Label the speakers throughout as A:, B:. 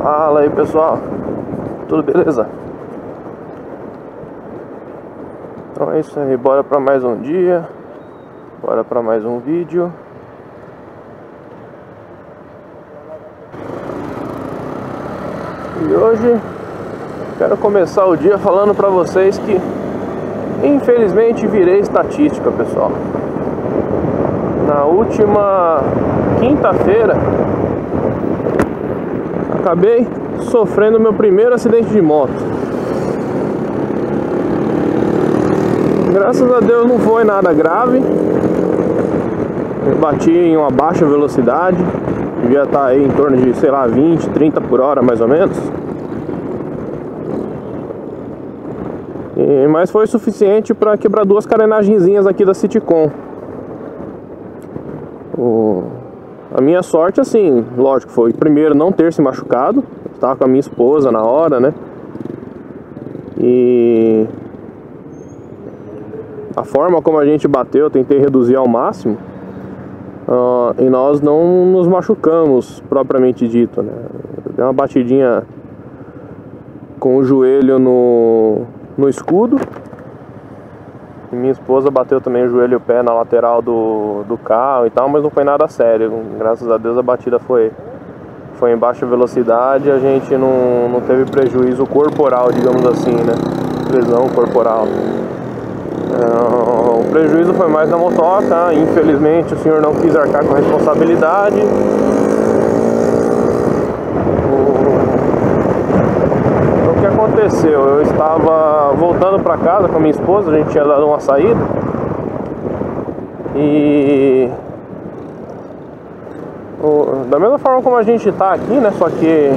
A: Fala aí, pessoal, tudo beleza? Então é isso aí, bora pra mais um dia, bora pra mais um vídeo. E hoje quero começar o dia falando pra vocês que infelizmente virei estatística, pessoal. Na última quinta-feira acabei sofrendo meu primeiro acidente de moto. Graças a Deus não foi nada grave. Eu bati em uma baixa velocidade, devia estar aí em torno de, sei lá, 20, 30 por hora mais ou menos. Mas foi suficiente para quebrar duas carenagenzinhas aqui da Citicom. A minha sorte, assim, lógico, foi primeiro não ter se machucado. Eu estava com a minha esposa na hora, né? E a forma como a gente bateu, eu tentei reduzir ao máximo. E nós não nos machucamos, propriamente dito, né? Deu uma batidinha com o joelho no escudo. E minha esposa bateu também o joelho e o pé na lateral do carro e tal, mas não foi nada sério. Graças a Deus a batida foi em baixa velocidade, a gente não teve prejuízo corporal, digamos assim, né? Lesão corporal. O prejuízo foi mais na motoca. Infelizmente o senhor não quis arcar com a responsabilidade. O que aconteceu? Eu estava voltando para casa com a minha esposa, a gente tinha dado uma saída e da mesma forma como a gente está aqui, né? Só que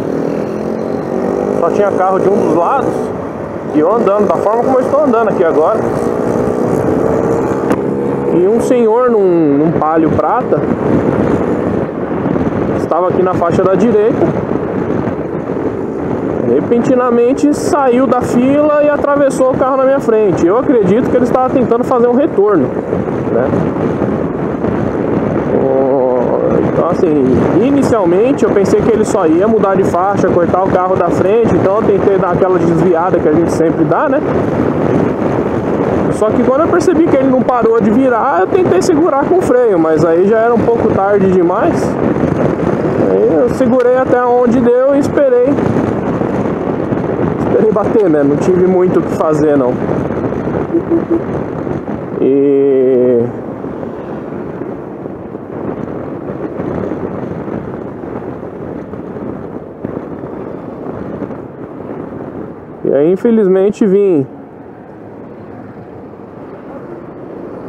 A: só tinha carro de um dos lados e eu andando da forma como eu estou andando aqui agora. E um senhor num Palio prata estava aqui na faixa da direita. Repentinamente saiu da fila e atravessou o carro na minha frente. Eu acredito que ele estava tentando fazer um retorno, né? Então assim, inicialmente eu pensei que ele só ia mudar de faixa, cortar o carro da frente. Então eu tentei dar aquela desviada que a gente sempre dá, né? Só que quando eu percebi que ele não parou de virar, eu tentei segurar com o freio, mas aí já era um pouco tarde demais. Aí eu segurei até onde deu e esperei bater, né? Não tive muito o que fazer, não. E aí infelizmente vim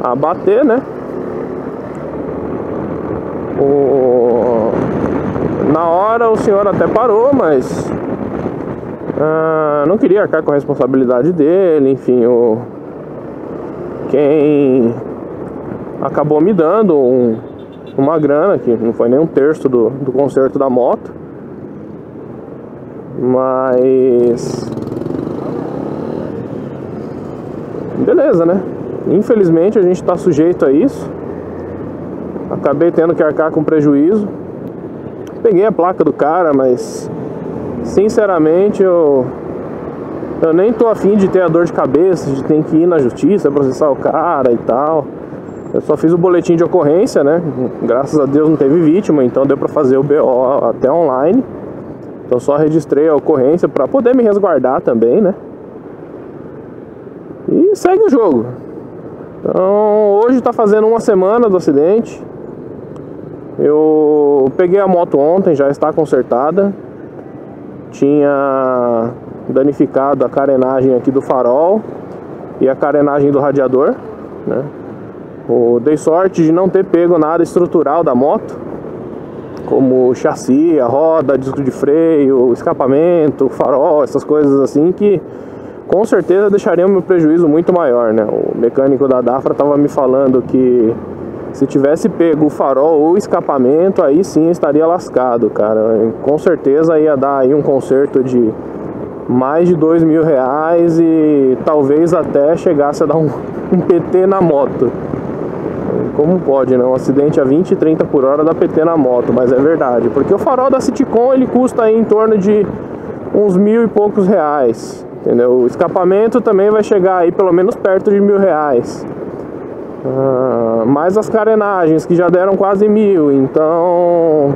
A: a bater, né? Na hora o senhor até parou, mas não queria arcar com a responsabilidade dele. Enfim, quem acabou me dando uma grana, que não foi nem um terço do conserto da moto, mas beleza, né? Infelizmente a gente está sujeito a isso. Acabei tendo que arcar com prejuízo. Peguei a placa do cara, mas sinceramente eu nem tô afim de ter a dor de cabeça de ter que ir na justiça, processar o cara e tal. Eu só fiz o boletim de ocorrência, né? Graças a Deus não teve vítima, então deu pra fazer o BO até online. Então só registrei a ocorrência pra poder me resguardar também, né? E segue o jogo. Então hoje tá fazendo uma semana do acidente. Eu peguei a moto ontem, já está consertada. Tinha danificado a carenagem aqui do farol e a carenagem do radiador, né? Dei sorte de não ter pego nada estrutural da moto, como chassi, a roda, disco de freio, escapamento, farol, essas coisas assim que com certeza deixariam meu prejuízo muito maior, né? O mecânico da Dafra estava me falando que se tivesse pego o farol ou o escapamento, aí sim eu estaria lascado, cara. Com certeza ia dar aí um conserto de mais de R$2.000 e talvez até chegasse a dar um PT na moto. Como pode, né? Um acidente a 20 e 30 por hora dá PT na moto, mas é verdade. Porque o farol da Citicon, ele custa aí em torno de uns 1.000 e poucos reais, entendeu? O escapamento também vai chegar aí pelo menos perto de 1.000 reais. Mais as carenagens, que já deram quase 1.000. Então,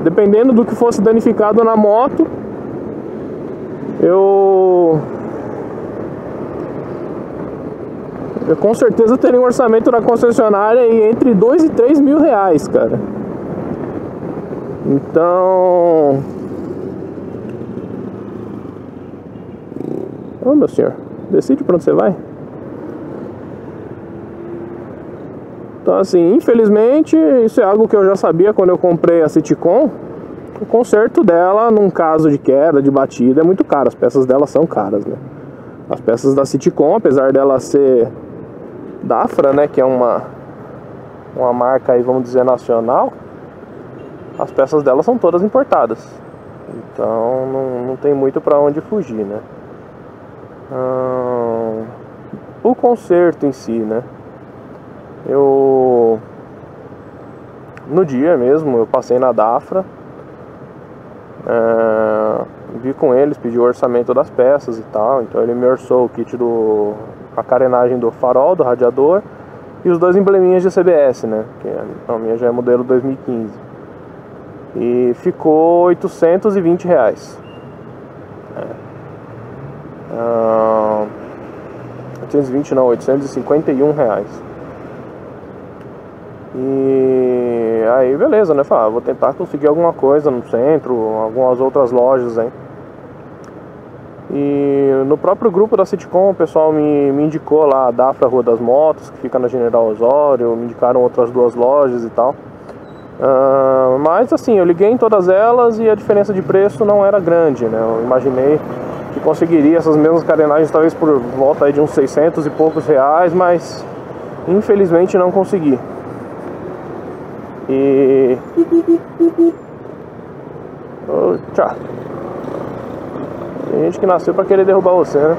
A: dependendo do que fosse danificado na moto, eu com certeza teria um orçamento na concessionária aí entre 2 e 3 mil reais, cara. Então... Ô, meu senhor, decide pra onde você vai. Então, assim, infelizmente, isso é algo que eu já sabia quando eu comprei a Citicon. O conserto dela, num caso de queda, de batida, é muito caro. As peças dela são caras, né? As peças da Citicon, apesar dela ser Dafra, né, que é uma marca aí, vamos dizer, nacional, as peças dela são todas importadas. Então, não tem muito pra onde fugir, né? O conserto em si, né? No dia mesmo, eu passei na Dafra, vi com eles, pedi o orçamento das peças e tal. Então ele me orçou o kit a carenagem do farol, do radiador, e os 2 embleminhas de CBS, né? Que a minha já é modelo 2015. E ficou 820 reais. 820 não, 851 reais. E aí beleza, né? Falei, vou tentar conseguir alguma coisa no centro, algumas outras lojas aí. E no próprio grupo da Citicon, o pessoal me indicou lá a Dafra Rua das Motos, que fica na General Osório, me indicaram outras 2 lojas e tal. Mas assim, eu liguei em todas elas e a diferença de preço não era grande, né? Eu imaginei que conseguiria essas mesmas carenagens talvez por volta aí de uns 600 e poucos reais, mas infelizmente não consegui. E... tchau. Tem gente que nasceu pra querer derrubar você, né?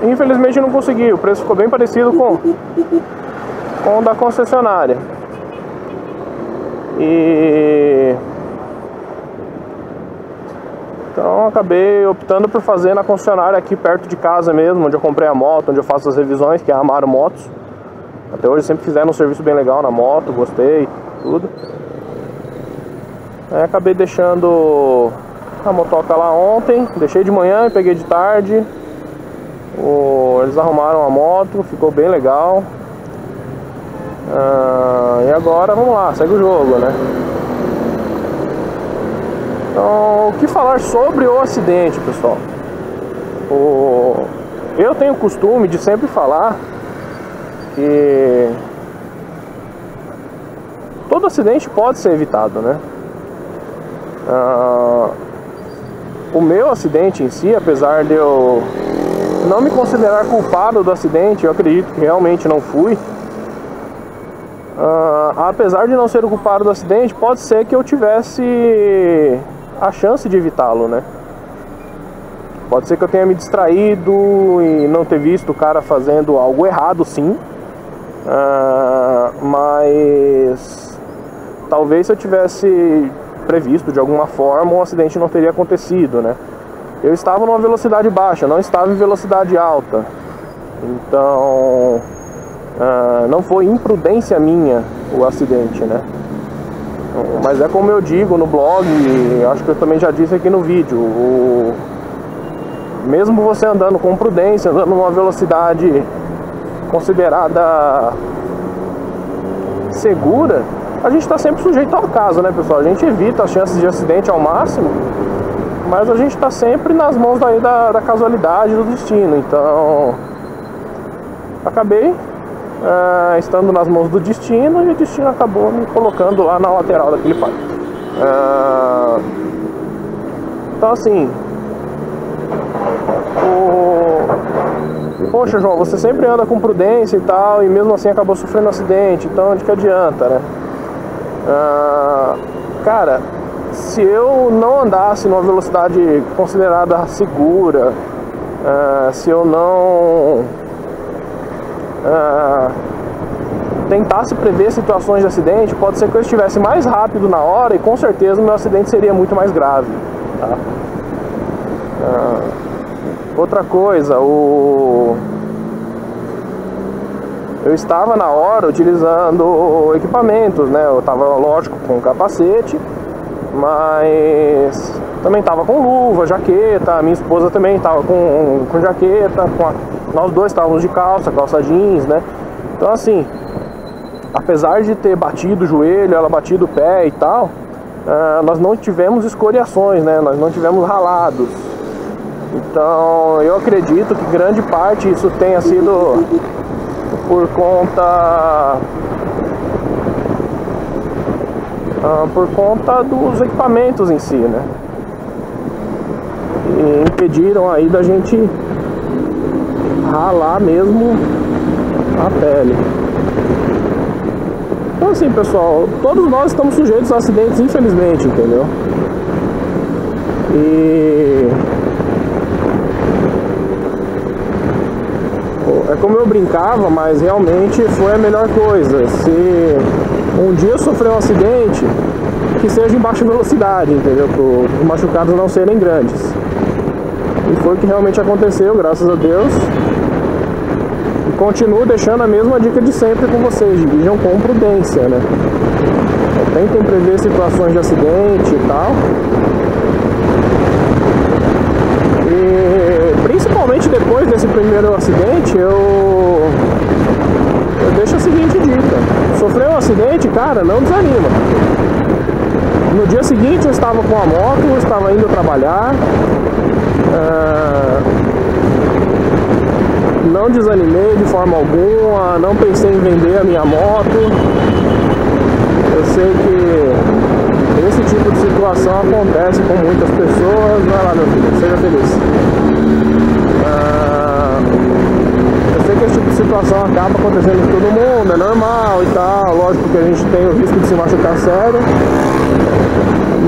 A: Infelizmente não consegui. O preço ficou bem parecido com o da concessionária. Então acabei optando por fazer na concessionária aqui perto de casa mesmo, onde eu comprei a moto, onde eu faço as revisões, que é a Amaro Motos. Até hoje sempre fizeram um serviço bem legal na moto, gostei, tudo. Aí acabei deixando a motoca lá ontem, deixei de manhã e peguei de tarde. Eles arrumaram a moto, ficou bem legal. E agora vamos lá, segue o jogo, né? Então, o que falar sobre o acidente, pessoal? Eu tenho o costume de sempre falar que todo acidente pode ser evitado, né? O meu acidente em si, apesar de eu não me considerar culpado do acidente, eu acredito que realmente não fui. Apesar de não ser o culpado do acidente, pode ser que eu tivesse a chance de evitá-lo, né? Pode ser que eu tenha me distraído e não ter visto o cara fazendo algo errado, sim. Mas talvez se eu tivesse previsto de alguma forma, o acidente não teria acontecido, né? Eu estava numa velocidade baixa, não estava em velocidade alta. Então, não foi imprudência minha o acidente, né? Mas é como eu digo no blog, acho que eu também já disse aqui no vídeo, mesmo você andando com prudência, andando numa velocidade considerada segura, a gente está sempre sujeito ao acaso, né, pessoal? A gente evita as chances de acidente ao máximo, mas a gente está sempre nas mãos daí da casualidade, do destino. Então, acabei estando nas mãos do destino, e o destino acabou me colocando lá na lateral daquele pai. Então, assim, poxa, João, você sempre anda com prudência e tal, e mesmo assim acabou sofrendo um acidente, então de que adianta, né? Cara, se eu não andasse numa velocidade considerada segura, se eu não tentasse prever situações de acidente, pode ser que eu estivesse mais rápido na hora e com certeza o meu acidente seria muito mais grave, tá? Outra coisa, eu estava na hora utilizando equipamentos, né? Eu estava, lógico, com capacete, mas também estava com luva, jaqueta. Minha esposa também estava com jaqueta, nós dois estávamos de calça jeans, né? Então assim, apesar de ter batido o joelho, ela batido o pé e tal, nós não tivemos escoriações, né? Nós não tivemos ralados. Então eu acredito que grande parte isso tenha sido por conta dos equipamentos em si, né? E impediram aí da gente ralar mesmo a pele. Então assim, pessoal, todos nós estamos sujeitos a acidentes, infelizmente, entendeu? E é como eu brincava, mas realmente foi a melhor coisa. Se um dia eu sofrer um acidente, que seja em baixa velocidade, entendeu? Para os machucados não serem grandes. E foi o que realmente aconteceu, graças a Deus. E continuo deixando a mesma dica de sempre com vocês: dirijam com prudência, né? Tentem prever situações de acidente e tal. E principalmente depois desse primeiro acidente, eu deixo a seguinte dica: sofreu um acidente, cara, não desanima. No dia seguinte eu estava com a moto, eu estava indo trabalhar, não desanimei de forma alguma, não pensei em vender a minha moto. Eu sei que esse tipo de situação acontece com muitas pessoas. Vai lá, meu filho, seja feliz. Eu sei que esse tipo de situação acaba acontecendo com todo mundo, é normal e tal. Lógico que a gente tem o risco de se machucar sério,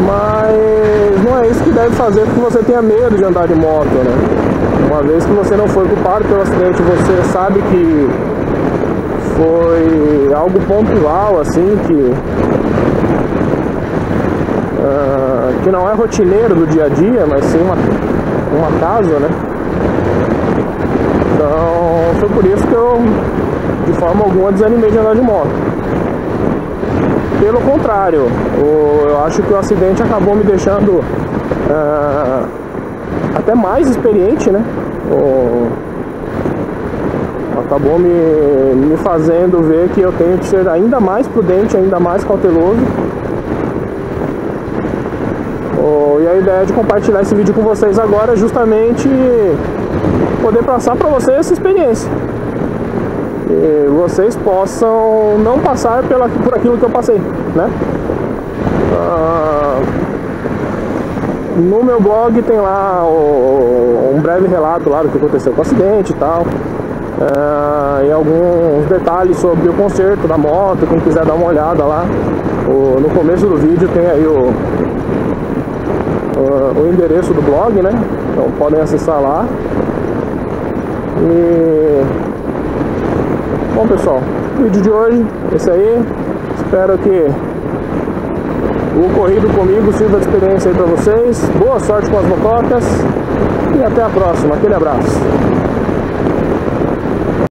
A: mas não é isso que deve fazer com que você tenha medo de andar de moto, né? Uma vez que você não foi culpado pelo acidente, você sabe que foi algo pontual, assim, que não é rotineiro do dia a dia, mas sim um acaso, né? Então foi por isso que eu de forma alguma desanimei de andar de moto. Pelo contrário, eu acho que o acidente acabou me deixando até mais experiente, né? Acabou me fazendo ver que eu tenho que ser ainda mais prudente, ainda mais cauteloso. E a ideia de compartilhar esse vídeo com vocês agora é justamente poder passar para vocês essa experiência. E vocês possam não passar por aquilo que eu passei, né? No meu blog tem lá um breve relato lá do que aconteceu com o acidente e tal. E alguns detalhes sobre o conserto da moto. Quem quiser dar uma olhada lá, no começo do vídeo tem aí o endereço do blog, né? Então podem acessar lá. E bom, pessoal, o vídeo de hoje esse aí. Espero que o ocorrido comigo sirva de experiência aí pra vocês. Boa sorte com as motocas e até a próxima. Aquele abraço.